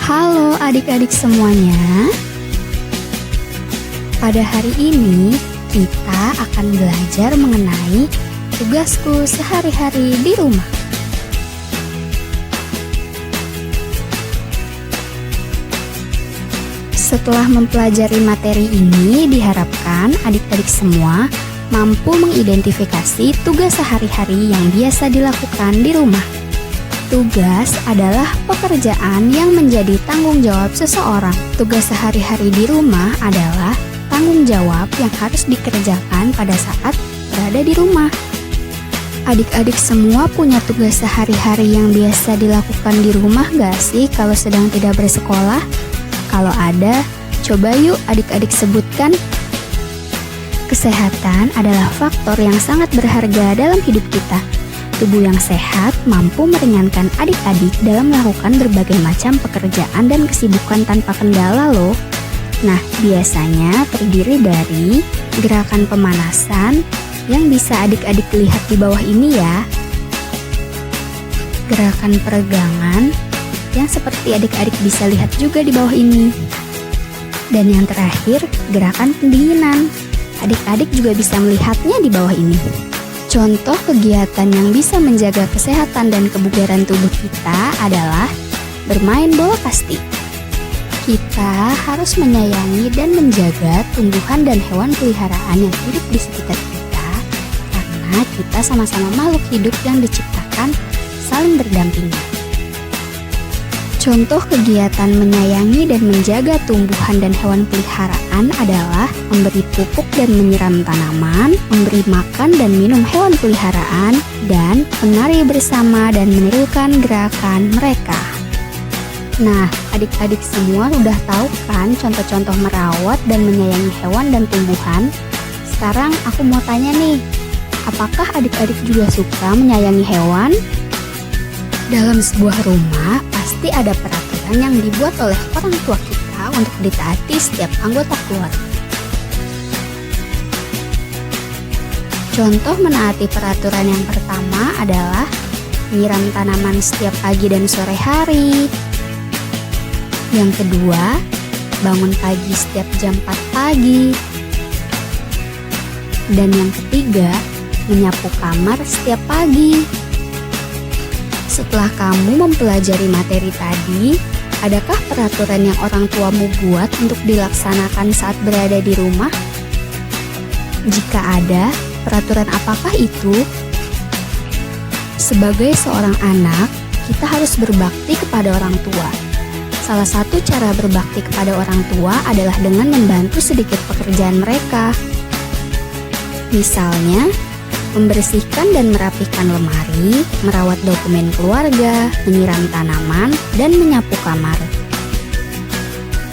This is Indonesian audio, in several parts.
Halo adik-adik semuanya. Pada hari ini kita akan belajar mengenai tugasku sehari-hari di rumah. Setelah mempelajari materi ini, diharapkan adik-adik semua mampu mengidentifikasi tugas sehari-hari yang biasa dilakukan di rumah. Tugas adalah pekerjaan yang menjadi tanggung jawab seseorang. Tugas sehari-hari di rumah adalah tanggung jawab yang harus dikerjakan pada saat berada di rumah. Adik-adik semua punya tugas sehari-hari yang biasa dilakukan di rumah gak sih kalau sedang tidak bersekolah? Kalau ada, coba yuk adik-adik sebutkan. Kesehatan adalah faktor yang sangat berharga dalam hidup kita. Tubuh yang sehat mampu meringankan adik-adik dalam melakukan berbagai macam pekerjaan dan kesibukan tanpa kendala loh. Nah, biasanya terdiri dari gerakan pemanasan yang bisa adik-adik lihat di bawah ini ya. Gerakan peregangan yang seperti adik-adik bisa lihat juga di bawah ini. Dan yang terakhir, gerakan pendinginan. Adik-adik juga bisa melihatnya di bawah ini. Contoh kegiatan yang bisa menjaga kesehatan dan kebugaran tubuh kita adalah bermain bola kasti. Kita harus menyayangi dan menjaga tumbuhan dan hewan peliharaan yang hidup di sekitar kita, karena kita sama-sama makhluk hidup yang diciptakan saling berdampingan. Contoh kegiatan menyayangi dan menjaga tumbuhan dan hewan peliharaan adalah memberi pupuk dan menyiram tanaman, memberi makan dan minum hewan peliharaan, dan menari bersama dan menirukan gerakan mereka. Nah, adik-adik semua udah tahu kan contoh-contoh merawat dan menyayangi hewan dan tumbuhan? Sekarang aku mau tanya nih, apakah adik-adik juga suka menyayangi hewan? Dalam sebuah rumah, pasti ada peraturan yang dibuat oleh orang tua kita untuk ditaati setiap anggota keluarga. Contoh menaati peraturan yang pertama adalah menyiram tanaman setiap pagi dan sore hari. Yang kedua, bangun pagi setiap jam 4 pagi. Dan yang ketiga, menyapu kamar setiap pagi. Setelah kamu mempelajari materi tadi, adakah peraturan yang orang tuamu buat untuk dilaksanakan saat berada di rumah? Jika ada, peraturan apakah itu? Sebagai seorang anak, kita harus berbakti kepada orang tua. Salah satu cara berbakti kepada orang tua adalah dengan membantu sedikit pekerjaan mereka. Misalnya, membersihkan dan merapihkan lemari, merawat dokumen keluarga, menyiram tanaman, dan menyapu kamar.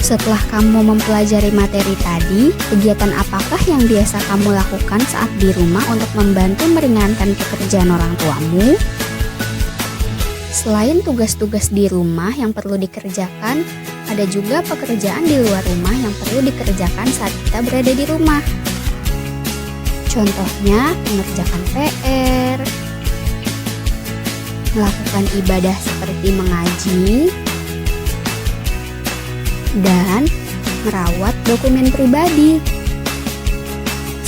Setelah kamu mempelajari materi tadi, kegiatan apakah yang biasa kamu lakukan saat di rumah untuk membantu meringankan pekerjaan orang tuamu? Selain tugas-tugas di rumah yang perlu dikerjakan, ada juga pekerjaan di luar rumah yang perlu dikerjakan saat kita berada di rumah. Contohnya, mengerjakan PR, melakukan ibadah seperti mengaji, dan merawat dokumen pribadi.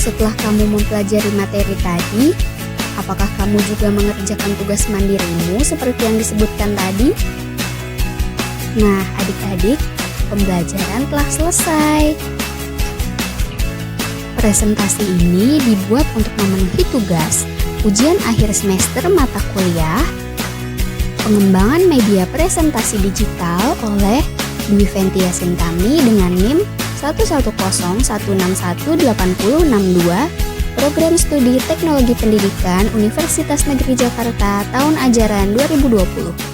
Setelah kamu mempelajari materi tadi, apakah kamu juga mengerjakan tugas mandirimu seperti yang disebutkan tadi? Nah, adik-adik, pembelajaran telah selesai. Presentasi ini dibuat untuk memenuhi tugas ujian akhir semester mata kuliah pengembangan media presentasi digital oleh Dwi Ventia Sintami dengan NIM 110161802, Program Studi Teknologi Pendidikan Universitas Negeri Jakarta tahun ajaran 2020.